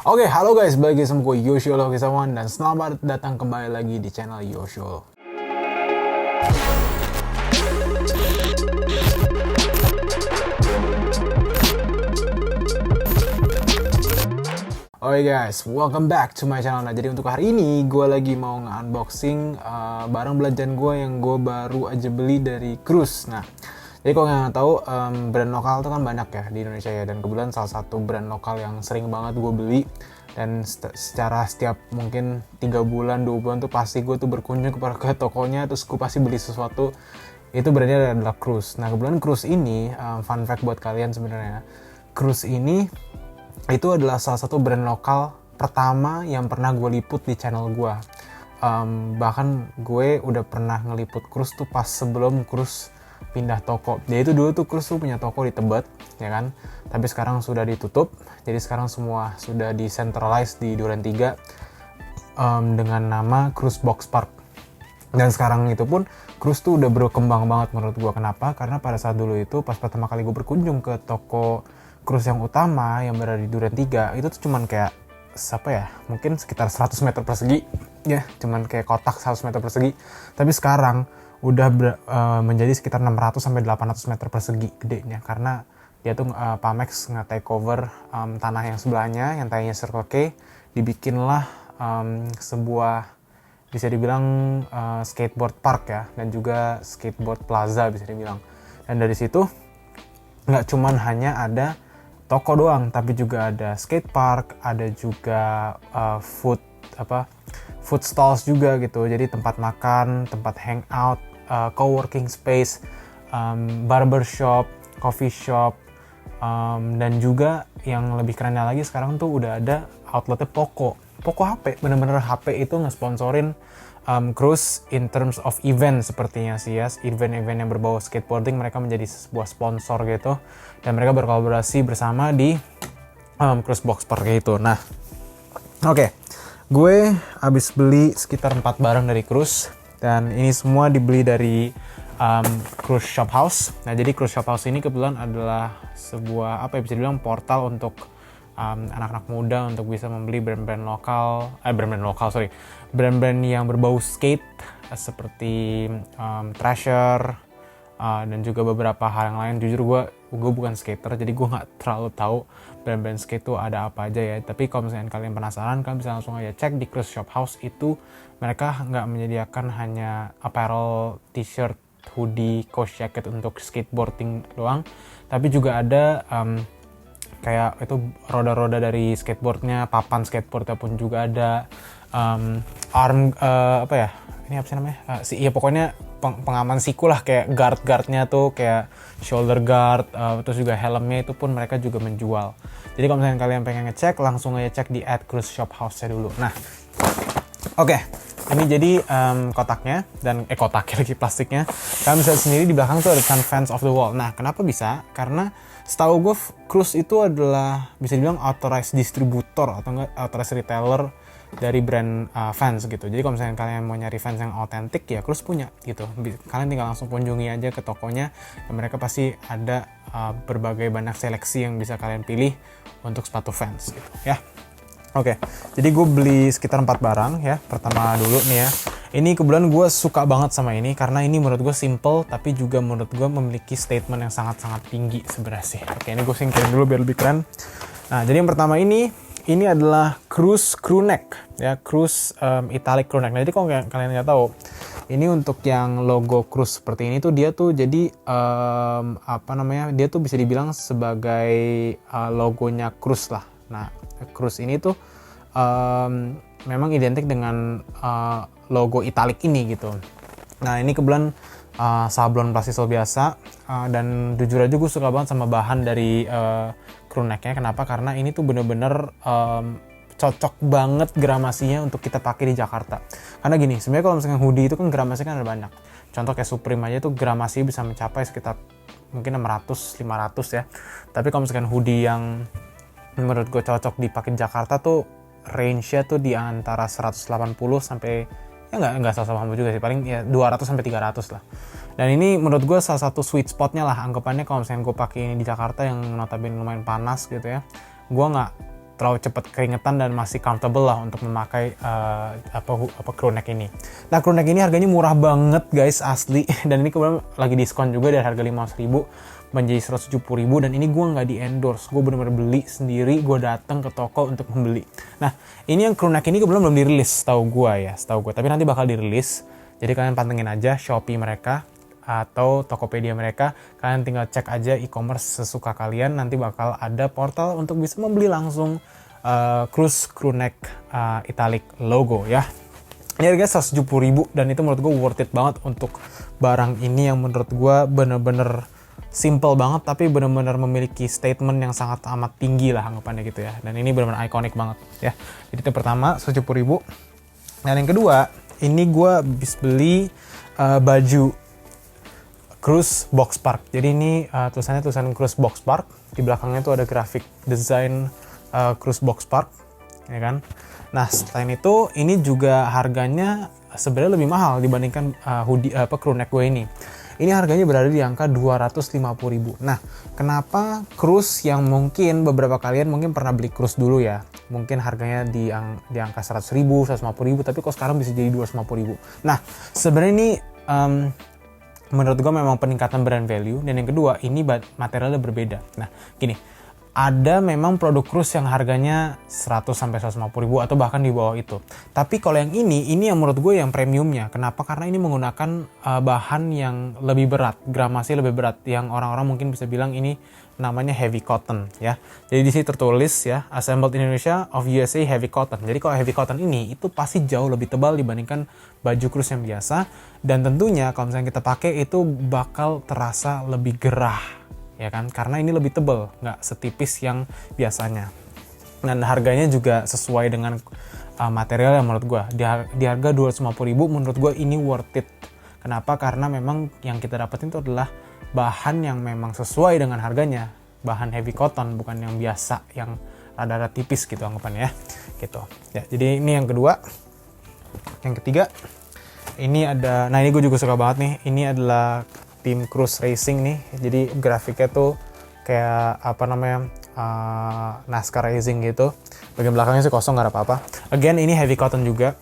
Oke, halo guys, balik lagi sama gue Yoshio Logisawan dan selamat datang kembali lagi di channel Yoshio. Oke guys, welcome back to my channel. Nah, jadi untuk hari ini gue lagi mau nge-unboxing barang belanjaan gue yang gue baru aja beli dari Cruise. Nah, jadi kalau nggak tahu, brand lokal tuh kan banyak ya di Indonesia ya, dan kebetulan salah satu brand lokal yang sering banget gue beli dan secara setiap mungkin 3 bulan 2 bulan tuh pasti gue tuh berkunjung ke tokonya, terus gue pasti beli sesuatu. Itu brandnya adalah Cruise. Nah, kebetulan Cruise ini fun fact buat kalian sebenarnya, Cruise ini itu adalah salah satu brand lokal pertama yang pernah gue liput di channel gue. Bahkan gue udah pernah ngeliput Cruise tuh pas sebelum Cruise pindah toko. Jadi itu dulu tuh Cruise tuh punya toko di Tebet, ya kan? Tapi sekarang sudah ditutup. Jadi sekarang semua sudah decentralized di Duren 3 dengan nama Cruise Box Park. Dan sekarang itu pun Cruise tuh udah berkembang banget menurut gue. Kenapa? Karena pada saat dulu itu pas pertama kali gue berkunjung ke toko Cruise yang utama yang berada di Duren 3, itu tuh cuman kayak mungkin sekitar 100 meter persegi ya, cuman kayak kotak 100 meter persegi. Tapi sekarang udah menjadi sekitar 600 sampai 800 meter persegi gedenya, karena dia tuh Pamex nge-take over tanah yang sebelahnya, yang tadinya Circle K, dibikinlah sebuah bisa dibilang skateboard park ya, dan juga skateboard plaza bisa dibilang. Dan dari situ nggak cuman hanya ada toko doang, tapi juga ada skate park, ada juga food stalls juga gitu. Jadi tempat makan, tempat hangout, co-working space, barbershop, coffee shop, dan juga yang lebih kerennya lagi sekarang tuh udah ada outletnya Poco HP. Bener-bener HP itu nge-sponsorin Cruise in terms of event sepertinya sih ya, event-event yang berbau skateboarding. Mereka menjadi sebuah sponsor gitu, dan mereka berkolaborasi bersama di Cruise Box Park gitu. Nah, oke. Gue abis beli sekitar 4 barang dari Cruise, dan ini semua dibeli dari Cruise Shop House. Nah, jadi Cruise Shop House ini kebetulan adalah sebuah bisa dibilang portal untuk anak-anak muda untuk bisa membeli brand-brand yang berbau skate seperti Thrasher dan juga beberapa hal yang lain. Jujur gue bukan skater, jadi gue nggak terlalu tahu brand-brand skate tuh ada apa aja ya. Tapi kalau misalnya kalian penasaran, kalian bisa langsung aja cek di Cruise Shop House. Itu mereka nggak menyediakan hanya apparel, t-shirt, hoodie, coach jacket untuk skateboarding doang, tapi juga ada kayak itu roda-roda dari skateboardnya, papan skateboardnya pun juga ada, ini apa sih namanya, pokoknya pengaman siku lah, kayak guardnya tuh kayak shoulder guard, terus juga helmnya itu pun mereka juga menjual. Jadi kalau misalnya kalian pengen ngecek, langsung aja cek di @cruiseshophouse-nya dulu. Nah, oke. Ini jadi kotaknya, dan kotaknya lagi plastiknya. Kalian bisa lihat sendiri di belakang tuh ada tulisan Fans of the Wall. Nah, kenapa bisa? Karena setahu gue Cruise itu adalah bisa dibilang authorized distributor atau enggak authorized retailer dari brand Vans gitu. Jadi kalau misalnya kalian mau nyari Vans yang autentik, ya Cruise punya gitu. Kalian tinggal langsung kunjungi aja ke tokonya, dan mereka pasti ada berbagai banyak seleksi yang bisa kalian pilih untuk sepatu Vans gitu ya. Oke, jadi gue beli sekitar 4 barang ya. Pertama dulu nih ya, ini kebetulan gue suka banget sama ini karena ini menurut gue simple, tapi juga menurut gue memiliki statement yang sangat-sangat tinggi sebenarnya sih. Oke, ini gue singkirin dulu biar lebih keren. Nah, jadi yang pertama ini adalah Cruise Crew Neck ya, Cruise Italic Crew Neck. Nah, jadi kalau kalian nggak tahu, ini untuk yang logo Cruise seperti ini tuh dia tuh jadi dia tuh bisa dibilang sebagai logonya Cruise lah. Nah, Cruise ini tuh memang identik dengan logo italic ini gitu. Nah, ini kebetulan sablon plastisol biasa, dan jujur aja gue suka banget sama bahan dari crew neck-nya. Kenapa? Karena ini tuh bener-bener cocok banget gramasinya untuk kita pakai di Jakarta. Karena gini, sebenarnya kalau misalnya hoodie itu kan gramasinya kan ada banyak. Contoh kayak Supreme aja tuh gramasinya bisa mencapai sekitar mungkin 600-500 ya. Tapi kalau misalkan hoodie yang menurut gue cocok dipakai di Jakarta tuh range-nya tuh di antara 180 sampai ya nggak 180 juga sih, paling ya 200 sampai 300 lah. Dan ini menurut gue salah satu sweet spotnya lah anggapannya kalau misalnya gue pakai ini di Jakarta yang notabene lumayan panas gitu ya. Gue nggak terlalu cepat keringetan dan masih comfortable lah untuk memakai crew neck ini. Nah, crew neck ini harganya murah banget guys, asli. Dan ini kebetulan lagi diskon juga dari harga 500.000 menjadi 170.000, dan ini gue nggak di endorse, gue bener-bener beli sendiri, gue datang ke toko untuk membeli. Nah, ini yang crew neck ini kebetulan belum dirilis, setahu gue, tapi nanti bakal dirilis. Jadi kalian pantengin aja Shopee mereka atau Tokopedia mereka, kalian tinggal cek aja e-commerce sesuka kalian, nanti bakal ada portal untuk bisa membeli langsung Cruise crew neck italic logo ya. Ini harga 170.000 dan itu menurut gue worth it banget untuk barang ini yang menurut gue bener-bener simple banget tapi bener-bener memiliki statement yang sangat amat tinggi lah anggapannya gitu ya. Dan ini bener-bener ikonik banget ya. Jadi itu pertama 170.000. Dan yang kedua, ini gue habis beli baju Cruise Box Park. Jadi ini tulisannya tulisan Cruise Box Park. Di belakangnya tuh ada grafik desain Cruise Box Park, ya kan. Nah, selain itu, ini juga harganya sebenarnya lebih mahal dibandingkan crew neck gue ini. Ini harganya berada di angka 250.000. Nah, kenapa cruise yang mungkin beberapa kalian mungkin pernah beli cruise dulu ya. Mungkin harganya di angka 100.000, 150.000, tapi kok sekarang bisa jadi 250.000. Nah, sebenarnya ini menurut gue memang peningkatan brand value. Dan yang kedua, ini materialnya berbeda. Nah, gini, ada memang produk cruise yang harganya 100-150.000 atau bahkan di bawah itu. Tapi kalau yang ini yang menurut gue yang premiumnya. Kenapa? Karena ini menggunakan bahan yang lebih berat, gramasi lebih berat, yang orang-orang mungkin bisa bilang ini namanya heavy cotton ya. Jadi di sini tertulis ya, assembled in Indonesia of USA heavy cotton. Jadi kalau heavy cotton ini itu pasti jauh lebih tebal dibandingkan baju cruise yang biasa, dan tentunya kalau misalnya kita pakai itu bakal terasa lebih gerah. Ya kan, karena ini lebih tebal, nggak setipis yang biasanya. Dan harganya juga sesuai dengan material yang menurut gue. Di harga 250.000 menurut gue ini worth it. Kenapa? Karena memang yang kita dapetin itu adalah bahan yang memang sesuai dengan harganya. Bahan heavy cotton, bukan yang biasa, yang rada-rada tipis gitu anggapannya ya. Gitu. Ya, jadi ini yang kedua. Yang ketiga, ini ada, nah ini gue juga suka banget nih. Ini adalah tim Cruise Racing nih, jadi grafiknya tuh kayak NASCAR Racing gitu. Bagian belakangnya sih kosong, gak ada apa-apa. Again, ini heavy cotton juga,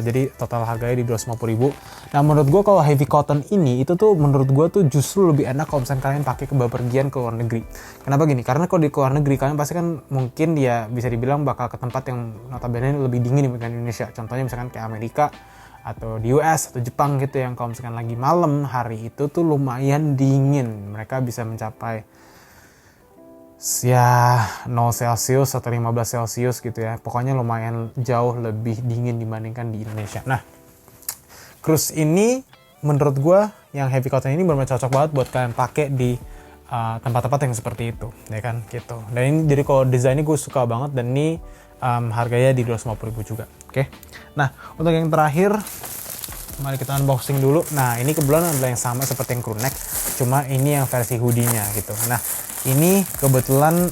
jadi total harganya di 250.000. Nah, menurut gue kalau heavy cotton ini, itu tuh menurut gue tuh justru lebih enak kalau misalnya kalian pakai ke bepergian ke luar negeri. Kenapa gini? Karena kalau di luar negeri, kalian pasti kan mungkin ya bisa dibilang bakal ke tempat yang notabene lebih dingin dibandingkan Indonesia. Contohnya misalkan kayak Amerika, atau di US atau Jepang gitu, yang kalau misalkan lagi malam hari itu tuh lumayan dingin. Mereka bisa mencapai ya 0 Celcius atau 15 Celcius gitu ya. Pokoknya lumayan jauh lebih dingin dibandingkan di Indonesia. Nah, cruise ini menurut gue yang heavy cotton ini benar-benar cocok banget buat kalian pakai di tempat-tempat yang seperti itu, ya kan gitu. Dan ini jadi kalau desainnya gue suka banget, dan ini harganya di 250.000 juga. Oke. Nah, untuk yang terakhir, mari kita unboxing dulu. Nah, ini kebetulan adalah yang sama seperti yang crew neck, cuma ini yang versi hoodie-nya gitu. Nah, ini kebetulan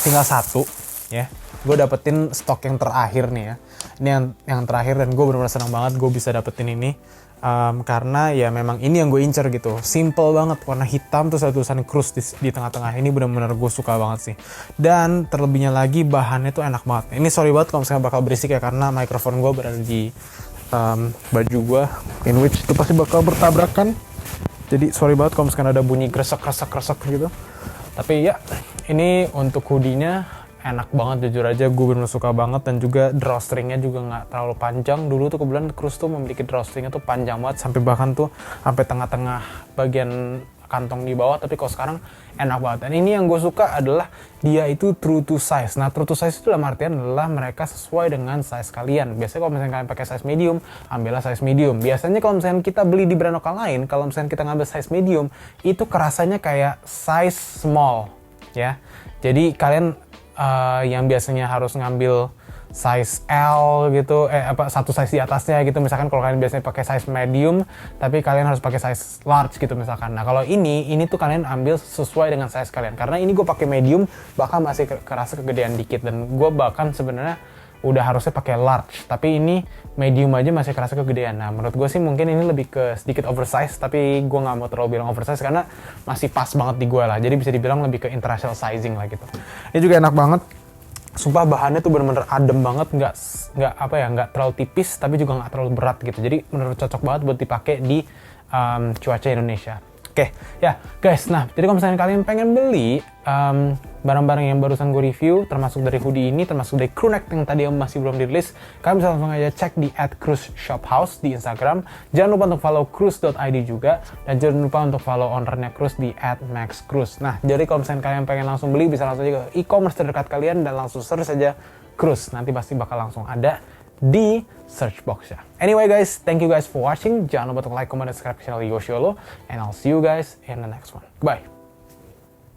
tinggal satu ya. Gue dapetin stok yang terakhir nih ya. Ini yang terakhir, dan gue benar-benar senang banget gue bisa dapetin ini. Karena ya memang ini yang gue incer gitu. Simple banget, warna hitam terus ada tulisan cruise di tengah-tengah. Ini benar-benar gue suka banget sih. Dan terlebihnya lagi bahannya tuh enak banget. Ini sorry banget kalau misalnya bakal berisik ya, karena mikrofon gue berada di baju gue, in which itu pasti bakal bertabrakan. Jadi sorry banget kalau misalkan ada bunyi kresek gitu. Tapi ya, ini untuk hoodie-nya enak banget, jujur aja gue bener suka banget. Dan juga drawstringnya juga nggak terlalu panjang. Dulu tuh kebetulan Cruise tuh memiliki drawstringnya tuh panjang banget, sampai bahkan tuh sampai tengah-tengah bagian kantong di bawah. Tapi kalau sekarang enak banget. Dan ini yang gue suka adalah dia itu true to size. Nah, true to size itu dalam artian adalah mereka sesuai dengan size kalian. Biasanya kalau misalnya kalian pakai size medium, ambillah size medium. Biasanya kalau misalnya kita beli di brand lokal lain, kalau misalnya kita ngambil size medium, itu kerasanya kayak size small ya. Jadi kalian yang biasanya harus ngambil size L gitu, satu size di atasnya gitu. Misalkan kalau kalian biasanya pakai size medium, tapi kalian harus pakai size large gitu misalkan. Nah, kalau ini tuh kalian ambil sesuai dengan size kalian. Karena ini gue pakai medium, bahkan masih kerasa kegedean dikit, dan gue bahkan sebenarnya udah harusnya pakai large, tapi ini medium aja masih kerasa kegedean. Nah, menurut gue sih mungkin ini lebih ke sedikit oversize, tapi gue nggak mau terlalu bilang oversize karena masih pas banget di gue lah. Jadi bisa dibilang lebih ke international sizing lah gitu. Ini juga enak banget. Sumpah bahannya tuh bener-bener adem banget, nggak terlalu tipis tapi juga nggak terlalu berat gitu. Jadi menurut cocok banget buat dipakai di cuaca Indonesia. Oke, ya guys, nah jadi kalau misalnya kalian pengen beli barang-barang yang barusan gue review, termasuk dari hoodie ini, termasuk dari crewneck yang tadi yang masih belum dirilis, kalian bisa langsung aja cek di @cruise_shophouse di Instagram. Jangan lupa untuk follow cruise.id juga, dan jangan lupa untuk follow ownernya Cruise di @maxcruise. Nah, jadi kalau misalnya kalian pengen langsung beli, bisa langsung aja ke e-commerce terdekat kalian dan langsung search saja Cruise. Nanti pasti bakal langsung ada di search box ya. Anyway guys, thank you guys for watching. Jangan lupa untuk like, comment, dan subscribe channel Yosholo, and I'll see you guys in the next one. Bye.